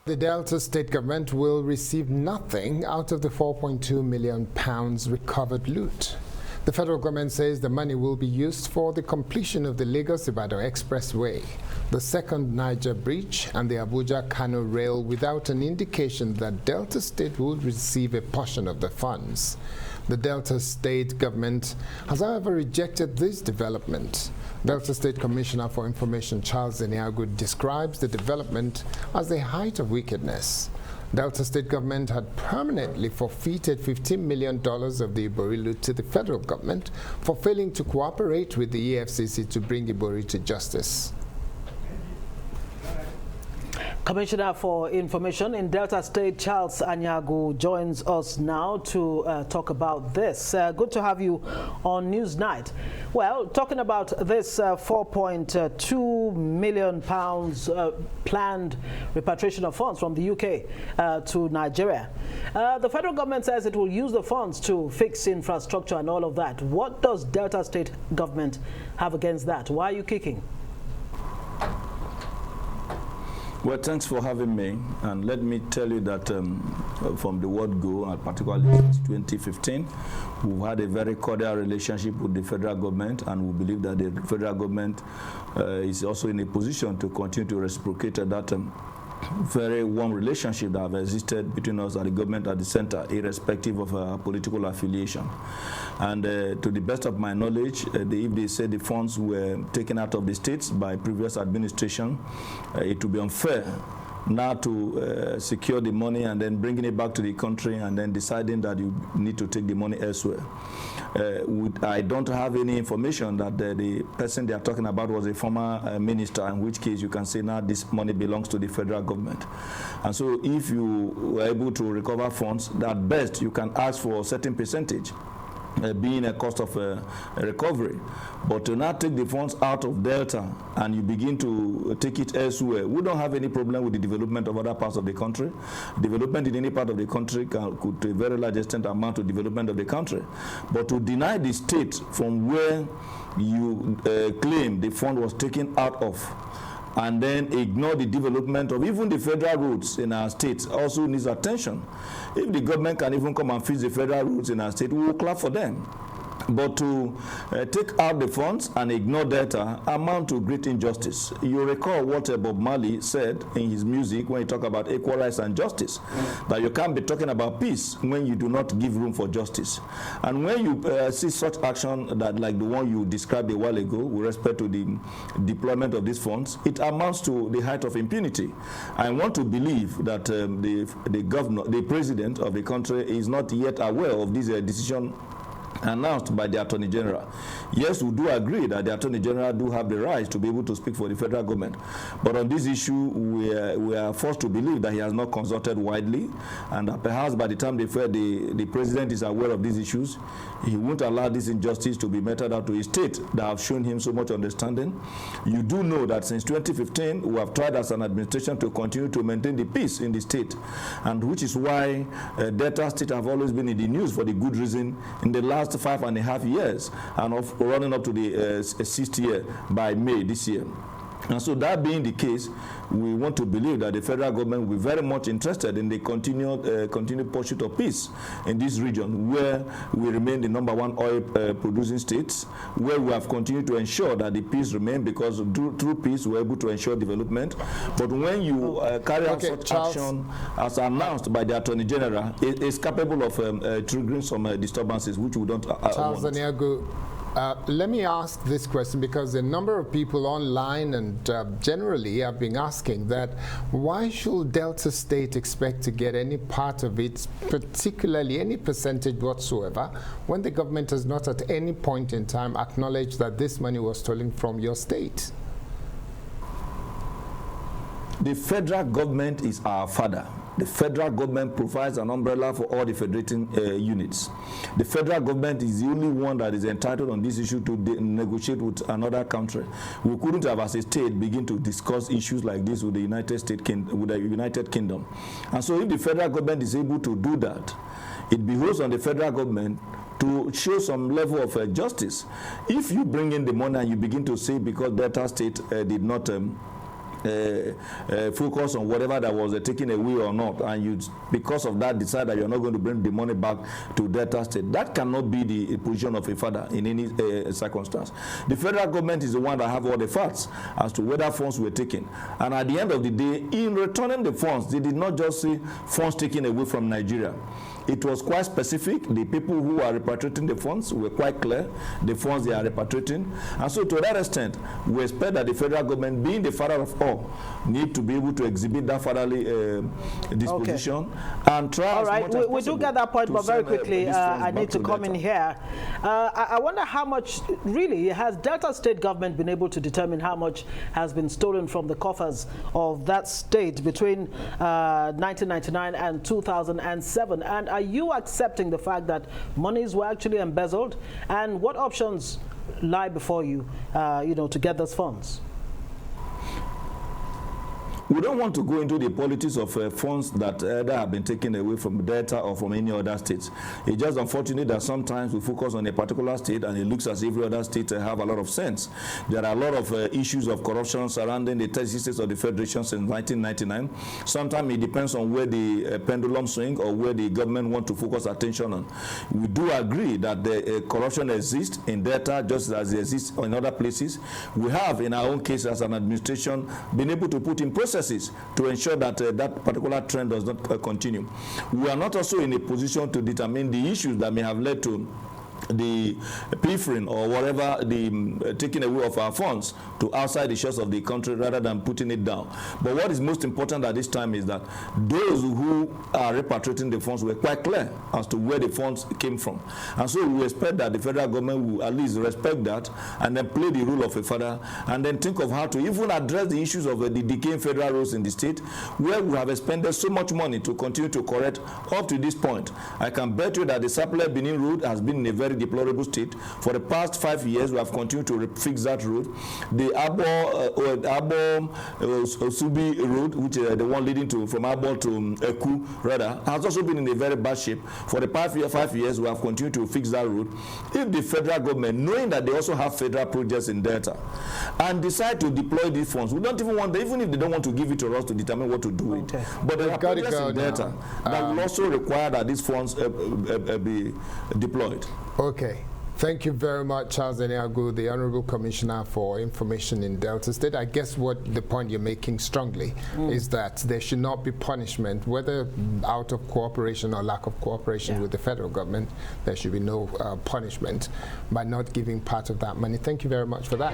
The Delta State government will receive nothing out of the £4.2 million recovered loot. The federal government says the money will be used for the completion of the Lagos-Ibadan Expressway, the second Niger Bridge, and the Abuja-Kano Rail, without an indication that Delta State will receive a portion of the funds. The Delta State government has, however, rejected this development. Delta State Commissioner for Information Charles Aniagwu describes the development as the height of wickedness. Delta State government had permanently forfeited $15 million of the Ibori loot to the federal government for failing to cooperate with the EFCC to bring Ibori to justice. Commissioner for Information in Delta State, Charles Aniagwu, joins us now to talk about this. Good to have you on Newsnight. Well, talking about this £4.2 million planned repatriation of funds from the UK to Nigeria. The federal government says it will use the funds to fix infrastructure and all of that. What does Delta State government have against that? Why are you kicking? Well, thanks for having me. And let me tell you that from the word go, and particularly since 2015, we've had a very cordial relationship with the federal government, and we believe that the federal government is also in a position to continue to reciprocate that very warm relationship that have existed between us and the government at the center, irrespective of our political affiliation. And to the best of my knowledge, if they say the funds were taken out of the states by previous administration, it would be unfair now to secure the money and then bringing it back to the country and then deciding that you need to take the money elsewhere. I don't have any information that the person they are talking about was a former minister, in which case you can say now this money belongs to the federal government. And so if you were able to recover funds, at best you can ask for a certain percentage. Being a cost of recovery. But to not take the funds out of Delta and you begin to take it elsewhere, we don't have any problem with the development of other parts of the country. Development in any part of the country could to a very large extent amount to development of the country. But to deny the state from where you claim the fund was taken out of, and then ignore the development of even the federal roads in our state also needs attention. If the government can even come and fix the federal roads in our state, we will clap for them. But to take out the funds and ignore data amount to great injustice. You recall what Bob Marley said in his music when he talked about equal rights and justice, that you can't be talking about peace when you do not give room for justice. And when you see such action that like the one you described a while ago with respect to the deployment of these funds, it amounts to the height of impunity. I want to believe that the governor, the president of the country is not yet aware of this decision announced by the Attorney General. Yes, we do agree that the Attorney General do have the right to be able to speak for the federal government. But on this issue, we are forced to believe that he has not consulted widely, and that perhaps by the time the president is aware of these issues, he won't allow this injustice to be meted out to his state that have shown him so much understanding. You do know that since 2015, we have tried as an administration to continue to maintain the peace in the state, and which is why Delta State have always been in the news for the good reason in the last 5.5 years, and running up to the sixth year by May this year. And so that being the case, we want to believe that the federal government will be very much interested in the continued pursuit of peace in this region, where we remain the #1 oil producing states, where we have continued to ensure that the peace remains, because through peace we're able to ensure development. But when you carry out such action as announced by the Attorney General, it is capable of triggering some disturbances which we don't Charles Aniagwu, let me ask this question, because a number of people online and generally have been asking that why should Delta State expect to get any part of it, particularly any percentage whatsoever, when the government has not at any point in time acknowledged that this money was stolen from your state? The federal government is our father. The federal government provides an umbrella for all the federating units. The federal government is the only one that is entitled on this issue to negotiate with another country. We couldn't have, as a state, begin to discuss issues like this with the United Kingdom. And so if the federal government is able to do that, it behoves on the federal government to show some level of justice. If you bring in the money and you begin to say because Delta State did not focus on whatever that was taken away or not, and you, because of that, decide that you're not going to bring the money back to Delta State. That cannot be the position of a father in any circumstance. The federal government is the one that have all the facts as to whether funds were taken. And at the end of the day, in returning the funds, they did not just say funds taken away from Nigeria. It was quite specific. The people who are repatriating the funds were quite clear, the funds they are repatriating. And so to that extent, we expect that the federal government, being the father of all, need to be able to exhibit that fatherly disposition and try. All right, we do get that point, but very quickly, I need to come in here. I wonder how much, really, has Delta State government been able to determine how much has been stolen from the coffers of that state between 1999 and 2007? And are you accepting the fact that monies were actually embezzled? And what options lie before you, to get those funds? We don't want to go into the politics of funds that either have been taken away from Delta or from any other states. It's just unfortunate that sometimes we focus on a particular state and it looks as if every other state have a lot of sense. There are a lot of issues of corruption surrounding the 36 states of the Federation since 1999. Sometimes it depends on where the pendulum swing or where the government want to focus attention on. We do agree that the corruption exists in Delta just as it exists in other places. We have, in our own case as an administration, been able to put in process to ensure that that particular trend does not continue. We are not also in a position to determine the issues that may have led to the pilfering or whatever, the taking away of our funds to outside the shores of the country rather than putting it down. But what is most important at this time is that those who are repatriating the funds were quite clear as to where the funds came from. And so we expect that the federal government will at least respect that and then play the role of a father and then think of how to even address the issues of the decaying federal roads in the state where we have expended so much money to continue to correct up to this point. I can bet you that the Sapele Benin road has been in a very deplorable state. For the past 5 years, we have continued to fix that road. The Abo Subi road, which is the one leading to from Abo to Eku, rather, has also been in a very bad shape. For the past 5 years, we have continued to fix that road. If the federal government, knowing that they also have federal projects in Delta, and decide to deploy these funds, we don't even want, even if they don't want to give it to us to determine what to do with it. But there are projects in Delta that will also require that these funds be deployed. Okay. Thank you very much, Charles Aniagwu, the Honorable Commissioner for Information in Delta State. I guess what the point you're making strongly is that there should not be punishment, whether out of cooperation or lack of cooperation with the federal government. There should be no punishment by not giving part of that money. Thank you very much for that.